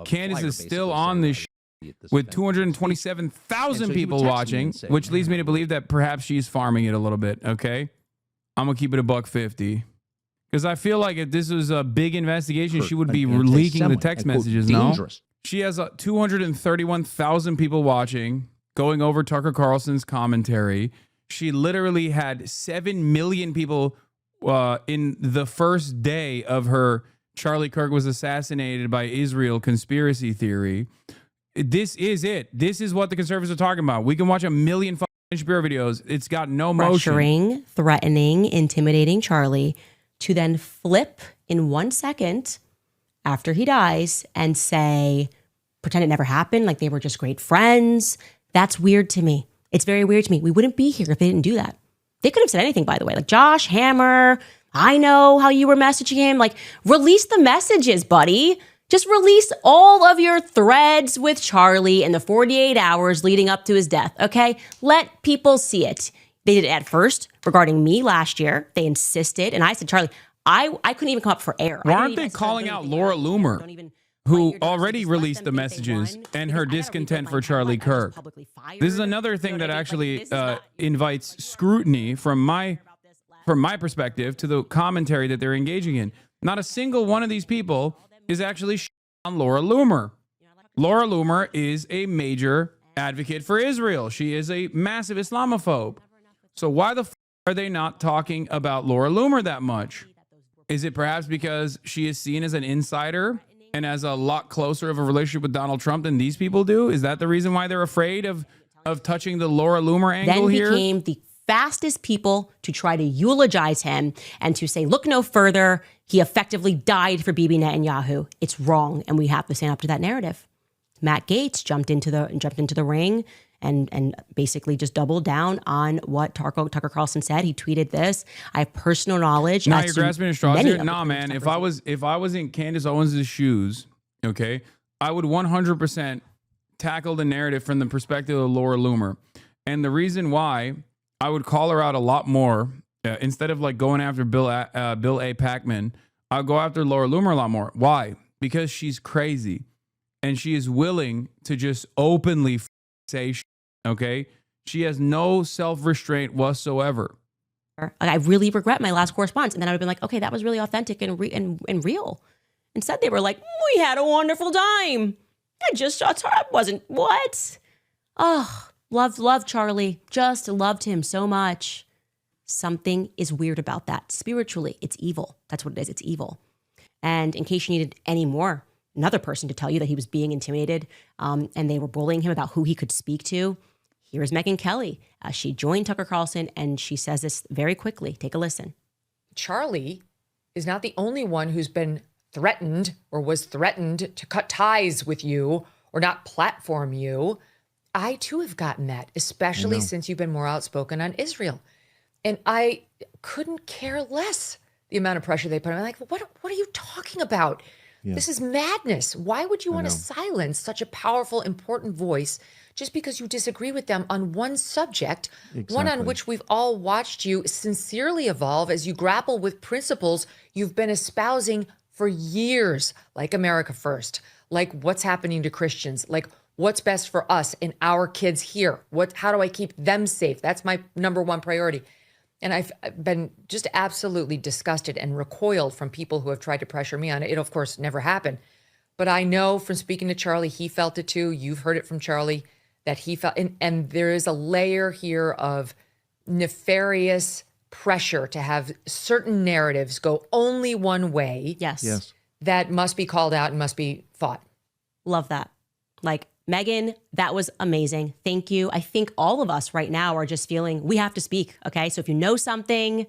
Candace is still on this with 227,000 people watching, which leads me to believe that perhaps she's farming it a little bit, okay? I'm going to keep it $150. Because I feel like if this was a big investigation, she would be leaking the text messages, no? She has 231,000 people watching, going over Tucker Carlson's commentary. She literally had 7 million people in the first day of her Charlie Kirk was assassinated by Israel conspiracy theory. This is it. This is what the conservatives are talking about. We can watch a million Shapiro videos. It's got no motion. Pressuring, threatening, intimidating Charlie to then flip in 1 second after he dies and say, pretend it never happened, like they were just great friends. That's weird to me. It's very weird to me. We wouldn't be here if they didn't do that. They could have said anything, by the way, like, Josh Hammer, I know how you were messaging him. Like, release the messages, buddy. Just release all of your threads with Charlie in the 48 hours leading up to his death, okay? Let people see it. They did it at first regarding me last year. They insisted, and I said, Charlie, I couldn't even come up for air. Why aren't they calling out Laura Loomer, who already released the messages and her discontent for Charlie Kirk? This is another thing that actually invites scrutiny from my perspective to the commentary that they're engaging in. Not a single one of these people is actually on Laura Loomer. Laura Loomer is a major advocate for Israel. She is a massive Islamophobe. So why the are they not talking about Laura Loomer that much? Is it perhaps because she is seen as an insider and has a lot closer of a relationship with Donald Trump than these people do? Is that the reason why they're afraid of touching the Laura Loomer angle here? Then became the fastest people to try to eulogize him and to say, look no further. He effectively died for Bibi Netanyahu. It's wrong, and we have to stand up to that narrative. Matt Gaetz jumped into the ring and basically just doubled down on what Tucker Carlson said. He tweeted this. I have personal knowledge. Now you're grasping at straws here. Nah, man. If I was in Candace Owens' shoes, okay, I would 100% tackle the narrative from the perspective of Laura Loomer. And the reason why I would call her out a lot more instead of like going after Bill A. Packman, I'll go after Laura Loomer a lot more. Why? Because she's crazy and she is willing to just openly say shit, okay? She has no self-restraint whatsoever. I really regret my last correspondence. And then I would have been like, okay, that was really authentic and real. Instead, they were like, we had a wonderful time. I just thought it wasn't, what? Oh, loved Charlie. Just loved him so much. Something is weird about that. Spiritually, it's evil. That's what it is. It's evil. And in case you needed any more, another person to tell you that he was being intimidated and they were bullying him about who he could speak to, here's Megyn Kelly. She joined Tucker Carlson and she says this very quickly. Take a listen. Charlie is not the only one who's been threatened or was threatened to cut ties with you or not platform you. I too have gotten that, especially since you've been more outspoken on Israel. And I couldn't care less the amount of pressure they put on me. Like, what are you talking about? Yeah. This is madness. Why would you want to silence such a powerful, important voice just because you disagree with them on one subject, one on which we've all watched you sincerely evolve as you grapple with principles you've been espousing for years, like America First, like what's happening to Christians, like what's best for us and our kids here? How do I keep them safe? That's my number one priority. And I've been just absolutely disgusted and recoiled from people who have tried to pressure me on it. It, of course, never happened. But I know from speaking to Charlie, he felt it too. You've heard it from Charlie that he felt, and there is a layer here of nefarious pressure to have certain narratives go only one way. Yes. That must be called out and must be fought. Love that. Like, Megyn, that was amazing. Thank you. I think all of us right now are just feeling we have to speak. Okay. So if you know something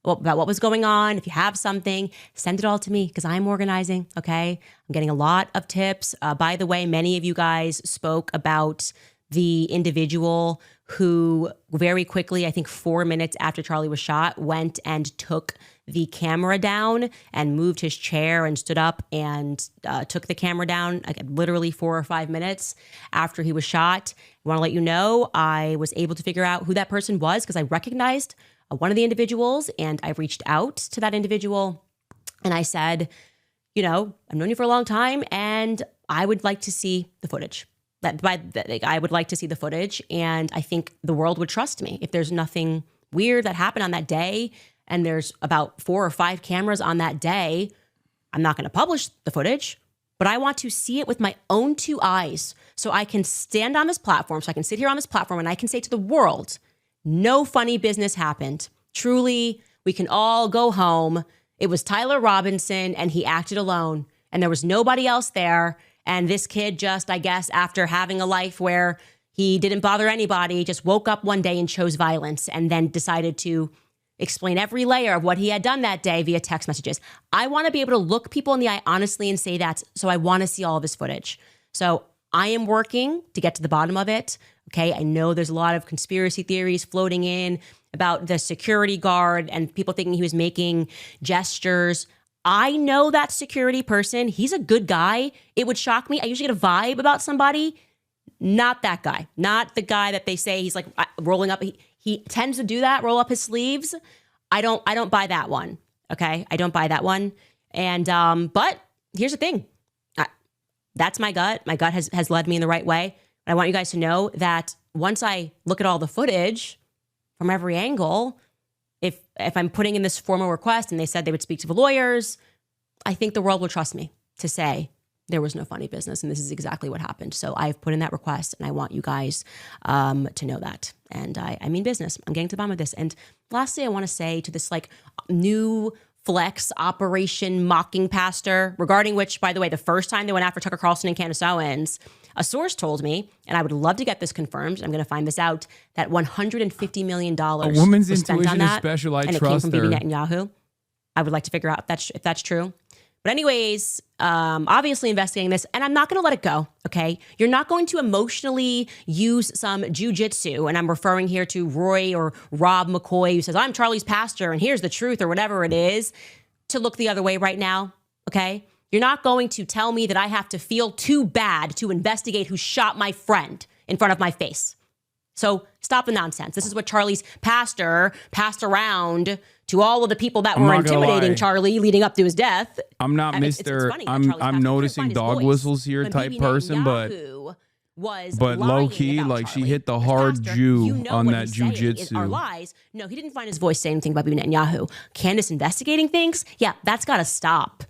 about what was going on, if you have something, send it all to me because I'm organizing. Okay. I'm getting a lot of tips. By the way, many of you guys spoke about the individual who very quickly, I think 4 minutes after Charlie was shot, went and took the camera down and moved his chair and stood up and took the camera down literally 4 or 5 minutes after he was shot. I want to let you know, I was able to figure out who that person was because I recognized one of the individuals and I reached out to that individual and I said, I've known you for a long time and I would like to see the footage. I would like to see the footage, and I think the world would trust me. If there's nothing weird that happened on that day and there's about 4 or 5 cameras on that day, I'm not going to publish the footage, but I want to see it with my own 2 eyes so I can stand on this platform, so I can sit here on this platform and I can say to the world, no funny business happened. Truly, we can all go home. It was Tyler Robinson and he acted alone and there was nobody else there. And this kid just, I guess, after having a life where he didn't bother anybody, just woke up one day and chose violence and then decided to explain every layer of what he had done that day via text messages. I want to be able to look people in the eye honestly and say that. So I want to see all of his footage. So I am working to get to the bottom of it. Okay. I know there's a lot of conspiracy theories floating in about the security guard and people thinking he was making gestures. I know that security person. He's a good guy. It would shock me. I usually get a vibe about somebody. Not that guy. Not the guy that they say he's like rolling up. He tends to do that, roll up his sleeves. I don't buy that one. Okay. I don't buy that one. And, but here's the thing. That's my gut. My gut has led me in the right way. And I want you guys to know that once I look at all the footage from every angle, if I'm putting in this formal request and they said they would speak to the lawyers, I think the world will trust me to say there was no funny business and this is exactly what happened. So I've put in that request and I want you guys to know that. And I mean business. I'm getting to the bottom of this. And lastly, I want to say to this like new flex operation mocking pastor, regarding which, by the way, the first time they went after Tucker Carlson and Candace Owens, a source told me, and I would love to get this confirmed, I'm going to find this out, that $150 million A woman's was spent intuition on is that, special. I and it trust came from her. Bibi Netanyahu. I would like to figure out if that's true. But anyways, obviously investigating this, and I'm not going to let it go, okay? You're not going to emotionally use some jujitsu, and I'm referring here to Roy or Rob McCoy, who says, I'm Charlie's pastor, and here's the truth, or whatever it is, to look the other way right now, okay? You're not going to tell me that I have to feel too bad to investigate who shot my friend in front of my face. So stop the nonsense. This is what Charlie's pastor passed around to all of the people that were intimidating Charlie leading up to his death. I'm not Mr. I'm noticing dog whistles here type person, but low key, like she hit the hard Jew on that jujitsu. Are lies. No, he didn't find his voice saying anything about Bibi Netanyahu. Candace investigating things? Yeah, that's got to stop.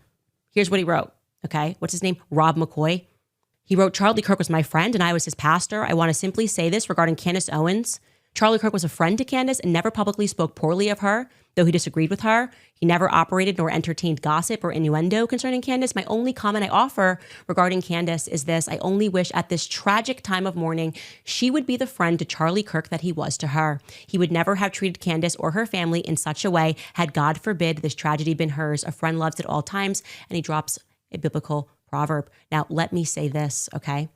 Here's what he wrote. Okay, what's his name? Rob McCoy. He wrote, Charlie Kirk was my friend and I was his pastor. I want to simply say this regarding Candace Owens. Charlie Kirk was a friend to Candace and never publicly spoke poorly of her, though he disagreed with her. He never operated nor entertained gossip or innuendo concerning Candace. My only comment I offer regarding Candace is this. I only wish at this tragic time of mourning, she would be the friend to Charlie Kirk that he was to her. He would never have treated Candace or her family in such a way had, God forbid, this tragedy been hers. A friend loves at all times, and he drops a biblical proverb. Now, let me say this, okay?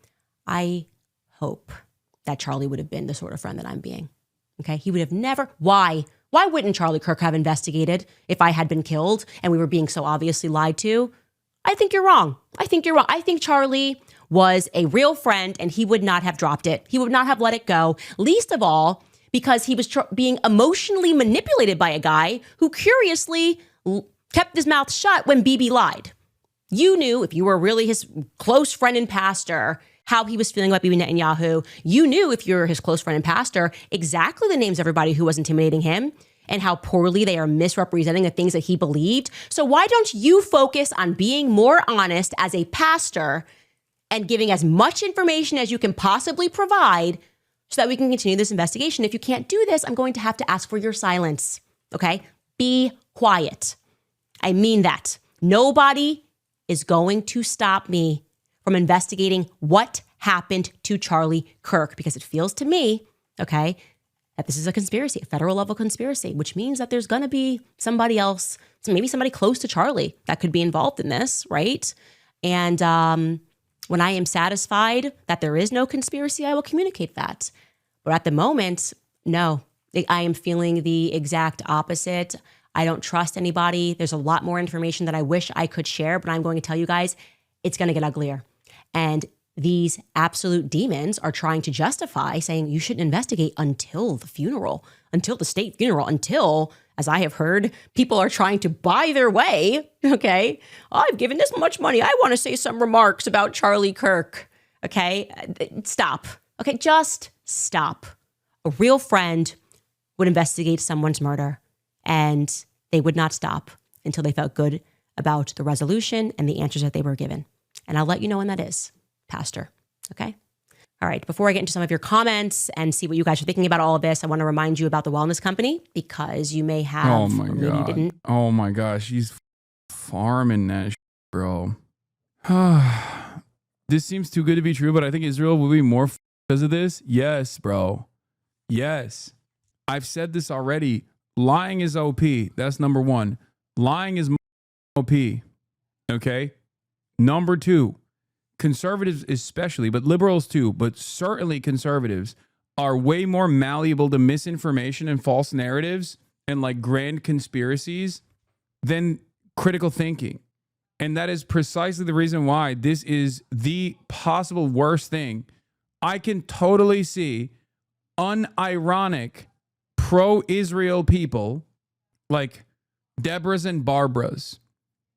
I hope that Charlie would have been the sort of friend that I'm being, okay? He would have never, why? Why wouldn't Charlie Kirk have investigated if I had been killed and we were being so obviously lied to? I think you're wrong. I think you're wrong. I think Charlie was a real friend and he would not have dropped it. He would not have let it go, least of all because he was being emotionally manipulated by a guy who curiously kept his mouth shut when Bibi lied. You knew, if you were really his close friend and pastor, how he was feeling about Bibi Netanyahu. You knew, if you're his close friend and pastor, exactly the names of everybody who was intimidating him and how poorly they are misrepresenting the things that he believed. So why don't you focus on being more honest as a pastor and giving as much information as you can possibly provide so that we can continue this investigation? If you can't do this, I'm going to have to ask for your silence, okay? Be quiet. I mean that. Nobody is going to stop me from investigating what happened to Charlie Kirk, because it feels to me, okay, that this is a conspiracy, a federal level conspiracy, which means that there's going to be somebody else, so maybe somebody close to Charlie that could be involved in this, right? And when I am satisfied that there is no conspiracy, I will communicate that. But at the moment, no, I am feeling the exact opposite. I don't trust anybody. There's a lot more information that I wish I could share, but I'm going to tell you guys, it's going to get uglier. And these absolute demons are trying to justify saying you shouldn't investigate until the funeral, until the state funeral, until as I have heard, people are trying to buy their way. Okay. I've given this much money. I want to say some remarks about Charlie Kirk. Okay. Stop. Okay. Just stop. A real friend would investigate someone's murder, and they would not stop until they felt good about the resolution and the answers that they were given. And I'll let you know when that is, Pastor. Okay? All right. Before I get into some of your comments and see what you guys are thinking about all of this, I want to remind you about the Wellness Company, because you may have, Oh my maybe you God. didn't. Oh my gosh. He's farming that bro. This seems too good to be true, but I think Israel will be more because of this. Yes, bro. Yes. I've said this already. Lying is OP. That's number one. Lying is OP. Okay? Number two, conservatives especially, but liberals too, but certainly conservatives are way more malleable to misinformation and false narratives and like grand conspiracies than critical thinking. And that is precisely the reason why this is the possible worst thing. I can totally see unironic pro-Israel people like Deborah's and Barbara's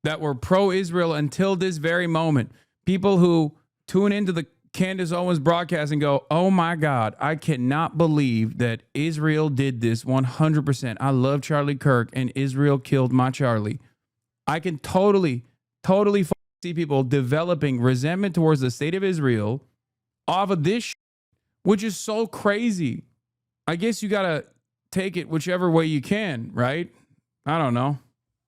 that were pro-Israel until this very moment. People who tune into the Candace Owens broadcast and go, oh my God, I cannot believe that Israel did this 100%. I love Charlie Kirk and Israel killed my Charlie. I can totally see people developing resentment towards the state of Israel off of this, which is so crazy. I guess you got to take it whichever way you can, right? I don't know.